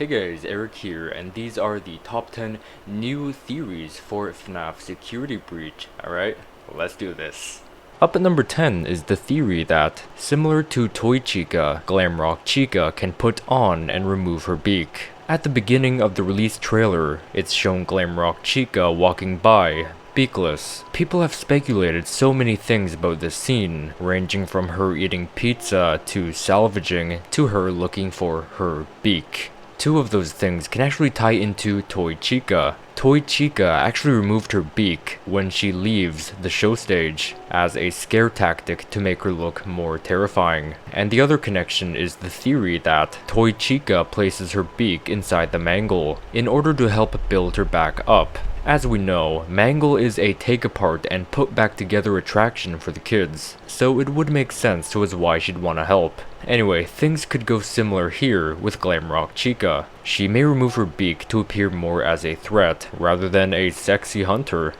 Hey guys, Eric here, and these are the top 10 new theories for FNAF security breach. Alright, let's do this. Up at number 10 is the theory that, similar to Toy Chica, Glamrock Chica can put on and remove her beak. At the beginning of the release trailer, it's shown Glamrock Chica walking by, beakless. People have speculated so many things about this scene, ranging from her eating pizza to salvaging to her looking for her beak. Two of those things can actually tie into Toy Chica. Toy Chica actually removed her beak when she leaves the show stage as a scare tactic to make her look more terrifying. And the other connection is the theory that Toy Chica places her beak inside the mangle in order to help build her back up. As we know, Mangle is a take apart and put back together attraction for the kids, so it would make sense to as why she'd want to help. Anyway, things could go similar here with Glamrock Chica. She may remove her beak to appear more as a threat rather than a sexy hunter.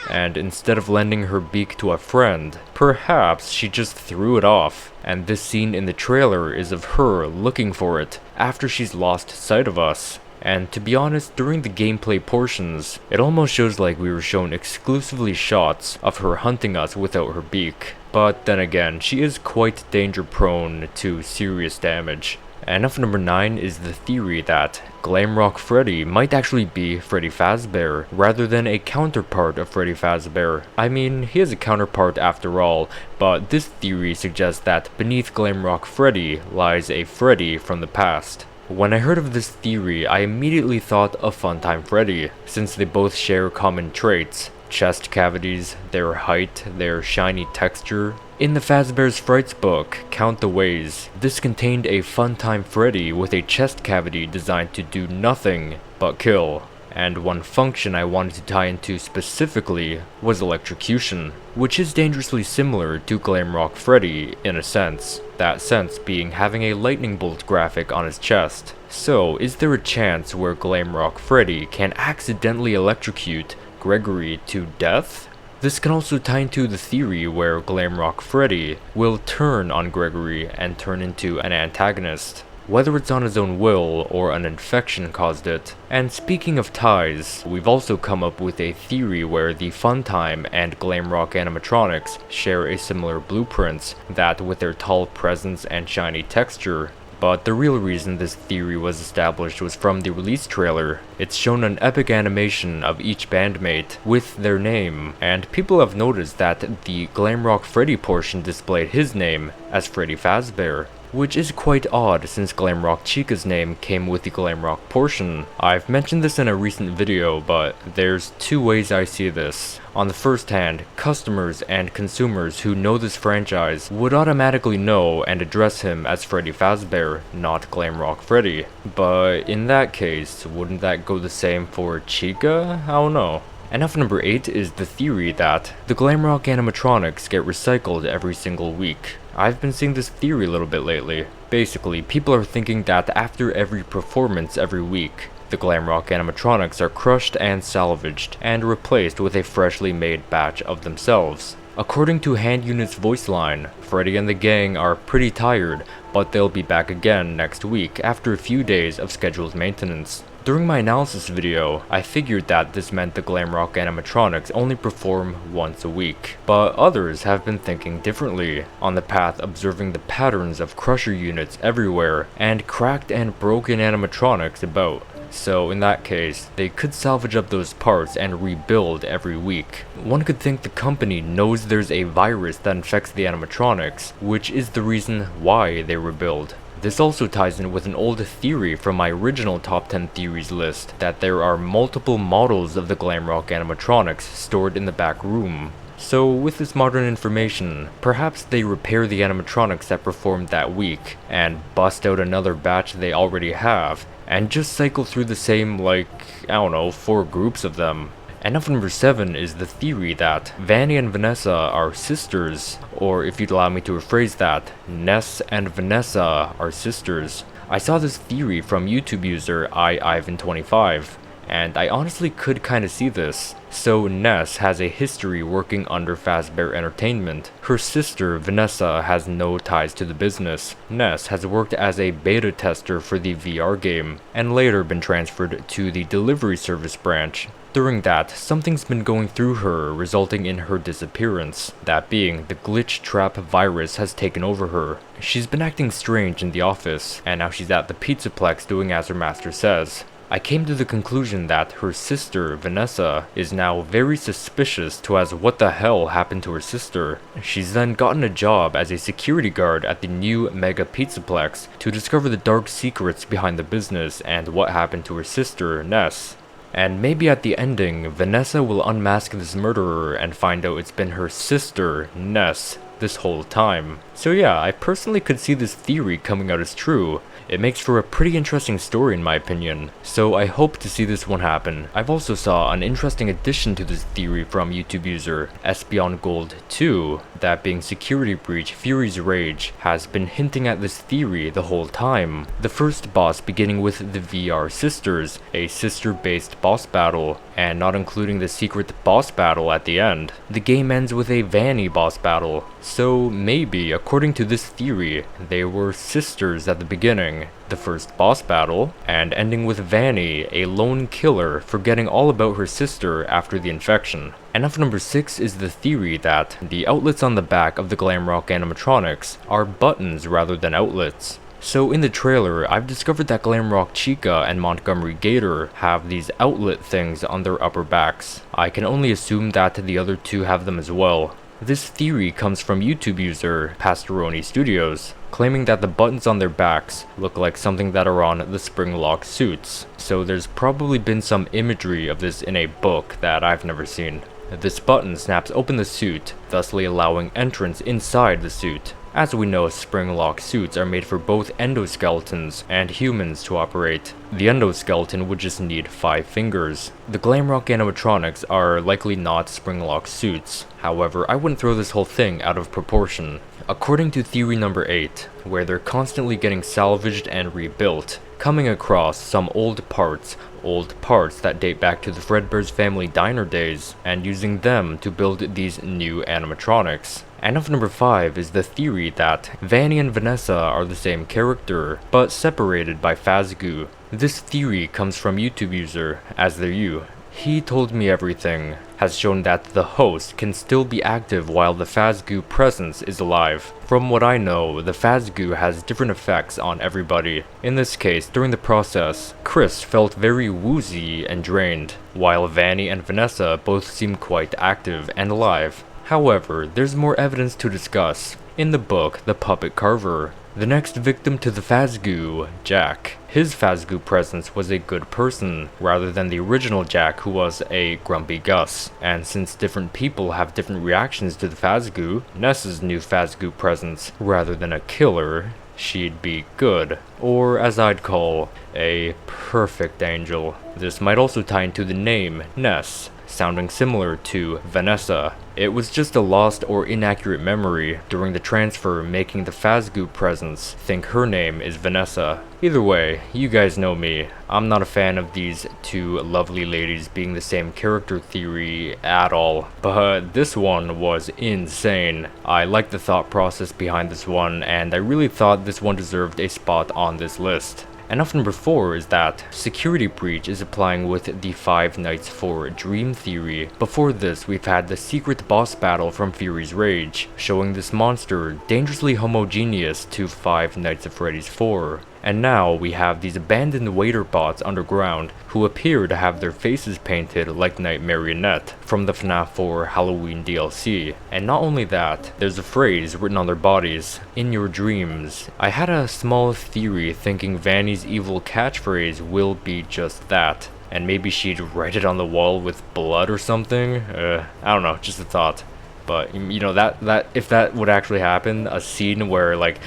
And instead of lending her beak to a friend, perhaps she just threw it off, and this scene in the trailer is of her looking for it after she's lost sight of us. And to be honest, during the gameplay portions, it almost shows like we were shown exclusively shots of her hunting us without her beak. But then again, she is quite danger prone to serious damage. And up number 9 is the theory that Glamrock Freddy might actually be Freddy Fazbear, rather than a counterpart of Freddy Fazbear. I mean, he is a counterpart after all, but this theory suggests that beneath Glamrock Freddy lies a Freddy from the past. When I heard of this theory, I immediately thought of Funtime Freddy, since they both share common traits. Chest cavities, their height, their shiny texture. In the Fazbear's Frights book, Count the Ways, this contained a Funtime Freddy with a chest cavity designed to do nothing but kill. And one function I wanted to tie into specifically was electrocution, which is dangerously similar to Glamrock Freddy in a sense. That sense being having a lightning bolt graphic on his chest. So, is there a chance where Glamrock Freddy can accidentally electrocute Gregory to death? This can also tie into the theory where Glamrock Freddy will turn on Gregory and turn into an antagonist, whether it's on his own will or an infection caused it. And speaking of ties, we've also come up with a theory where the Funtime and Glamrock animatronics share a similar blueprints, that with their tall presence and shiny texture. But the real reason this theory was established was from the release trailer. It's shown an epic animation of each bandmate with their name, and people have noticed that the Glamrock Freddy portion displayed his name as Freddy Fazbear, which is quite odd since Glamrock Chica's name came with the Glamrock portion. I've mentioned this in a recent video, but there's two ways I see this. On the first hand, customers and consumers who know this franchise would automatically know and address him as Freddy Fazbear, not Glamrock Freddy. But in that case, wouldn't that go the same for Chica? I don't know. And up number 8 is the theory that the Glamrock animatronics get recycled every single week. I've been seeing this theory a little bit lately. Basically, people are thinking that after every performance every week, the Glamrock animatronics are crushed and salvaged, and replaced with a freshly made batch of themselves. According to Hand Unit's voice line, Freddy and the gang are pretty tired, but they'll be back again next week after a few days of scheduled maintenance. During my analysis video, I figured that this meant the Glamrock animatronics only perform once a week, but others have been thinking differently, on the path observing the patterns of crusher units everywhere and cracked and broken animatronics about. So in that case, they could salvage up those parts and rebuild every week. One could think the company knows there's a virus that infects the animatronics, which is the reason why they rebuild. This also ties in with an old theory from my original top 10 theories list, that there are multiple models of the Glamrock animatronics stored in the back room. So with this modern information, perhaps they repair the animatronics that performed that week, and bust out another batch they already have, and just cycle through the same, like, I don't know, 4 groups of them. And up number 7 is the theory that Vanny and Vanessa are sisters, or if you'd allow me to rephrase that, Ness and Vanessa are sisters. I saw this theory from YouTube user iIvan25, and I honestly could kinda see this. So Ness has a history working under Fazbear Entertainment. Her sister, Vanessa, has no ties to the business. Ness has worked as a beta tester for the VR game, and later been transferred to the delivery service branch. During that, something's been going through her, resulting in her disappearance. That being, the glitch trap virus has taken over her. She's been acting strange in the office, and now she's at the Pizzaplex doing as her master says. I came to the conclusion that her sister, Vanessa, is now very suspicious to as what the hell happened to her sister. She's then gotten a job as a security guard at the new Mega Pizzaplex to discover the dark secrets behind the business and what happened to her sister, Ness. And maybe at the ending, Vanessa will unmask this murderer and find out it's been her sister, Ness, this whole time. So yeah, I personally could see this theory coming out as true. It makes for a pretty interesting story in my opinion, so I hope to see this one happen. I've also saw an interesting addition to this theory from YouTube user SBeyondGold2, that being Security Breach Fury's Rage, has been hinting at this theory the whole time. The first boss beginning with the VR Sisters, a sister-based boss battle, and not including the secret boss battle at the end. The game ends with a Vanny boss battle, so maybe, according to this theory, they were sisters at the beginning, the first boss battle, and ending with Vanny, a lone killer, forgetting all about her sister after the infection. And up number 6 is the theory that the outlets on the back of the Glamrock animatronics are buttons rather than outlets. So in the trailer, I've discovered that Glamrock Chica and Montgomery Gator have these outlet things on their upper backs. I can only assume that the other two have them as well. This theory comes from YouTube user Pastoroni Studios, claiming that the buttons on their backs look like something that are on the spring-lock suits. So there's probably been some imagery of this in a book that I've never seen. This button snaps open the suit, thusly allowing entrance inside the suit. As we know, spring-lock suits are made for both endoskeletons and humans to operate. The endoskeleton would just need 5 fingers. The Glamrock animatronics are likely not spring-lock suits. However, I wouldn't throw this whole thing out of proportion. According to theory number 8, where they're constantly getting salvaged and rebuilt, coming across some old parts that date back to the Fredbear's Family Diner days, and using them to build these new animatronics. And up number 5 is the theory that Vanny and Vanessa are the same character, but separated by Fazgoo. This theory comes from YouTube user AsThereYou. He Told Me Everything has shown that the host can still be active while the Fazgoo presence is alive. From what I know, the Fazgoo has different effects on everybody. In this case, during the process, Chris felt very woozy and drained, while Vanny and Vanessa both seem quite active and alive. However, there's more evidence to discuss. In the book, The Puppet Carver, the next victim to the Fazgoo, Jack. His Fazgoo presence was a good person, rather than the original Jack who was a grumpy Gus. And since different people have different reactions to the Fazgoo, Ness's new Fazgoo presence, rather than a killer, she'd be good. Or as I'd call, a perfect angel. This might also tie into the name, Ness, sounding similar to Vanessa. It was just a lost or inaccurate memory during the transfer, making the Fazgoo presence think her name is Vanessa. Either way, you guys know me. I'm not a fan of these two lovely ladies being the same character theory at all, but this one was insane. I like the thought process behind this one, and I really thought this one deserved a spot on this list. And up number 4 is that Security Breach is applying with the 5 Nights for Dream theory. Before this, we've had the secret boss battle from Fury's Rage, showing this monster dangerously homogeneous to 5 Nights at Freddy's 4. And now we have these abandoned waiter bots underground who appear to have their faces painted like Night Marionette from the FNAF 4 Halloween DLC. And not only that, there's a phrase written on their bodies, "In your dreams." I had a small theory thinking Vanny's evil catchphrase will be just that. And maybe she'd write it on the wall with blood or something? I don't know, just a thought. But you know, that if that would actually happen, a scene where like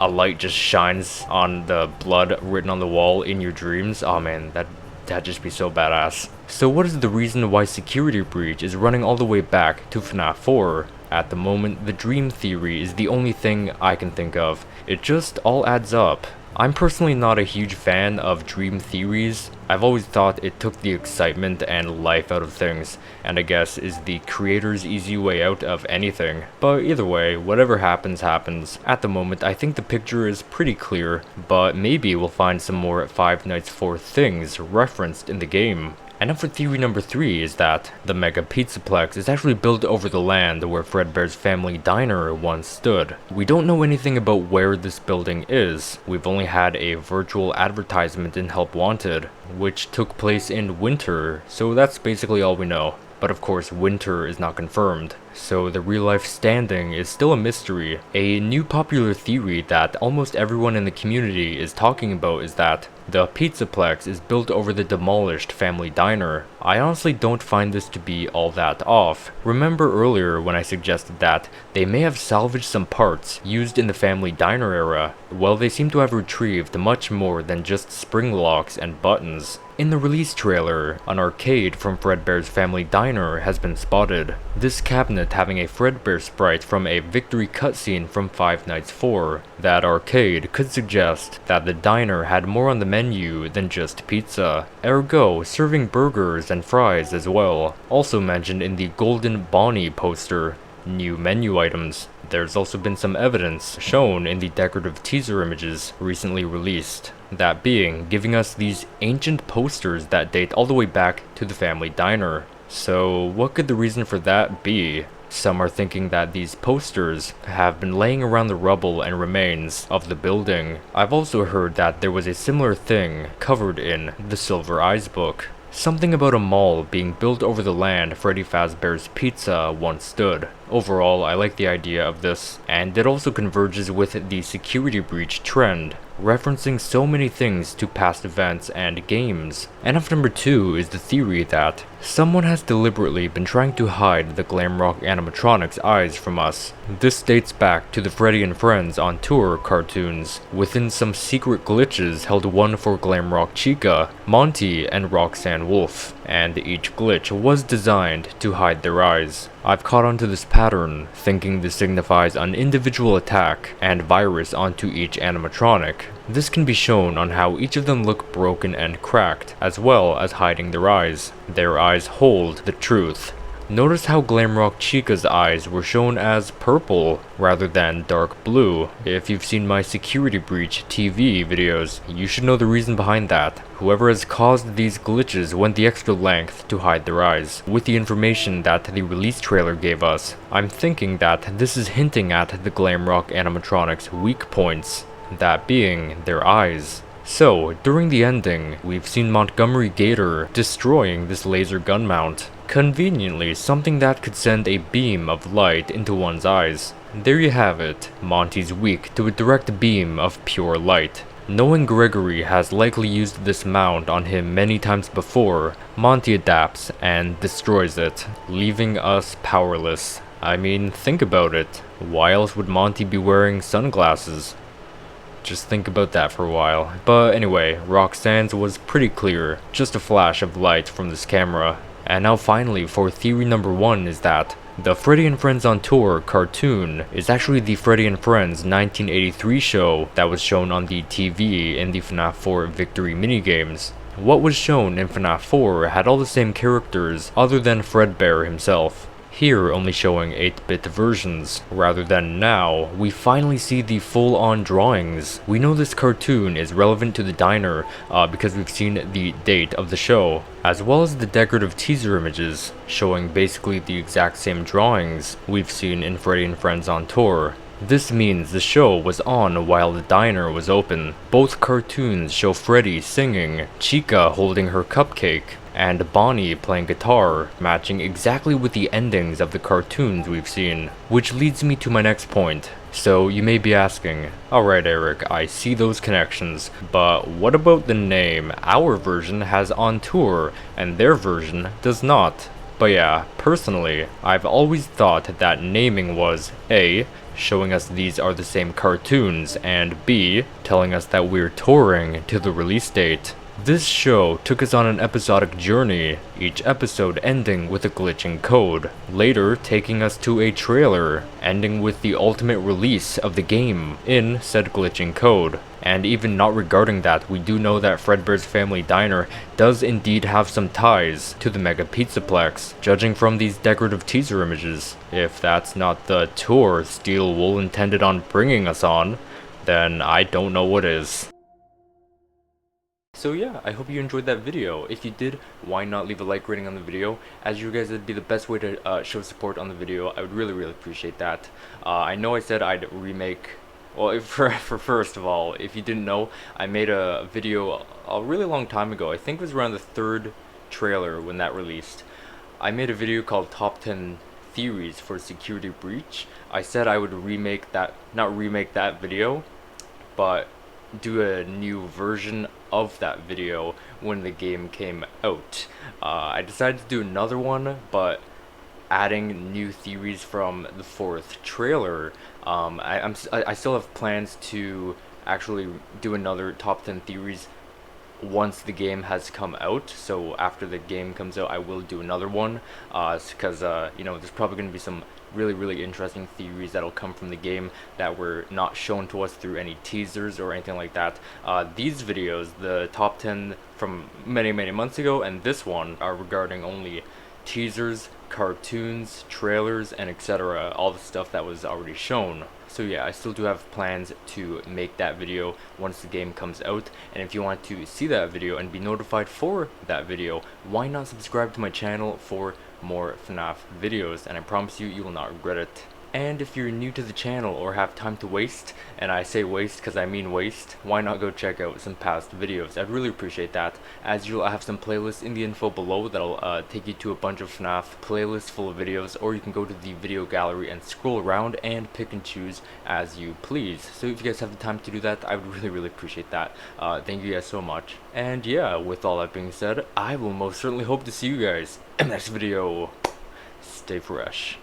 a light just shines on the blood written on the wall in your dreams, oh man, that'd just be so badass. So what is the reason why Security Breach is running all the way back to FNAF 4? At the moment, the dream theory is the only thing I can think of. It just all adds up. I'm personally not a huge fan of dream theories. I've always thought it took the excitement and life out of things, and I guess is the creator's easy way out of anything. But either way, whatever happens, happens. At the moment, I think the picture is pretty clear, but maybe we'll find some more Five Nights 4 things referenced in the game. And now for theory number 3 is that the Mega Pizzaplex is actually built over the land where Fredbear's family diner once stood. We don't know anything about where this building is. We've only had a virtual advertisement in Help Wanted, which took place in winter, so that's basically all we know. But of course, winter is not confirmed, so the real-life standing is still a mystery. A new popular theory that almost everyone in the community is talking about is that the Pizzaplex is built over the demolished family diner. I honestly don't find this to be all that off. Remember earlier when I suggested that they may have salvaged some parts used in the family diner era? Well, they seem to have retrieved much more than just spring locks and buttons. In the release trailer, an arcade from Fredbear's family diner has been spotted. This cabinet having a Fredbear sprite from a victory cutscene from Five Nights 4. That arcade could suggest that the diner had more on the menu than just pizza, ergo serving burgers and fries as well. Also mentioned in the Golden Bonnie poster, new menu items. There's also been some evidence shown in the decorative teaser images recently released. That being, giving us these ancient posters that date all the way back to the family diner. So what could the reason for that be? Some are thinking that these posters have been laying around the rubble and remains of the building. I've also heard that there was a similar thing covered in the Silver Eyes book. Something about a mall being built over the land Freddy Fazbear's Pizza once stood. Overall, I like the idea of this, and it also converges with the security breach trend, referencing so many things to past events and games. And of number 2 is the theory that someone has deliberately been trying to hide the Glam Rock animatronics' eyes from us. This dates back to the Freddy and Friends on Tour cartoons, within some secret glitches held one for Glam Rock Chica, Monty, and Roxanne Wolf, and each glitch was designed to hide their eyes. I've caught on to this pattern, thinking this signifies an individual attack and virus onto each animatronic. This can be shown on how each of them look broken and cracked, as well as hiding their eyes. Their eyes hold the truth. Notice how Glam Rock Chica's eyes were shown as purple rather than dark blue. If you've seen my Security Breach TV videos, you should know the reason behind that. Whoever has caused these glitches went the extra length to hide their eyes. With the information that the release trailer gave us, I'm thinking that this is hinting at the Glam Rock animatronics' weak points, that being their eyes. So, during the ending, we've seen Montgomery Gator destroying this laser gun mount. Conveniently, something that could send a beam of light into one's eyes. There you have it. Monty's weak to a direct beam of pure light. Knowing Gregory has likely used this mount on him many times before, Monty adapts and destroys it, leaving us powerless. I mean, think about it. Why else would Monty be wearing sunglasses? Just think about that for a while. But anyway, Roxanne's was pretty clear, just a flash of light from this camera. And now finally, for theory number 1 is that the Freddy and Friends on Tour cartoon is actually the Freddy and Friends 1983 show that was shown on the TV in the FNAF 4 Victory minigames. What was shown in FNAF 4 had all the same characters other than Fredbear himself. Here only showing 8-bit versions, rather than now, we finally see the full-on drawings. We know this cartoon is relevant to the diner because we've seen the date of the show, as well as the decorative teaser images, showing basically the exact same drawings we've seen in Freddy and Friends on Tour. This means the show was on while the diner was open. Both cartoons show Freddy singing, Chica holding her cupcake, and Bonnie playing guitar, matching exactly with the endings of the cartoons we've seen. Which leads me to my next point. So you may be asking, alright Eric, I see those connections, but what about the name our version has on tour and their version does not? But yeah, personally, I've always thought that naming was A, showing us these are the same cartoons, and B, telling us that we're touring to the release date. This show took us on an episodic journey, each episode ending with a glitch in code, later taking us to a trailer, ending with the ultimate release of the game in said glitch in code. And even not regarding that, we do know that Fredbear's Family Diner does indeed have some ties to the Mega Pizzaplex, judging from these decorative teaser images. If that's not the tour Steel Wool intended on bringing us on, then I don't know what is. So yeah, I hope you enjoyed that video. If you did, why not leave a like rating on the video? As you guys, it'd be the best way to show support on the video. I would really appreciate that. I know I said I'd remake. Well, for first of all, if you didn't know, I made a video a really long time ago. I think it was around the third trailer when that released. I made a video called Top 10 Theories for Security Breach. I said I would remake that, not remake that video, but do a new version of that video when the game came out. I decided to do another one, but adding new theories from the fourth trailer. I still have plans to actually do another top 10 theories once the game has come out. So after the game comes out, I will do another one, because you know, there's probably going to be some really interesting theories that'll come from the game that were not shown to us through any teasers or anything like that. These videos, the top 10 from many months ago and this one, are regarding only teasers, cartoons, trailers, and etc. All the stuff that was already shown. So yeah, I still do have plans to make that video once the game comes out, and if you want to see that video and be notified for that video, why not subscribe to my channel for more FNAF videos, and I promise you, you will not regret it. And if you're new to the channel or have time to waste, and I say waste because I mean waste, why not go check out some past videos? I'd really appreciate that. As usual, I have some playlists in the info below that'll take you to a bunch of FNAF playlists full of videos, or you can go to the video gallery and scroll around and pick and choose as you please. So if you guys have the time to do that, I would really appreciate that. Thank you guys so much. And yeah, with all that being said, I will most certainly hope to see you guys in the next video. Stay fresh.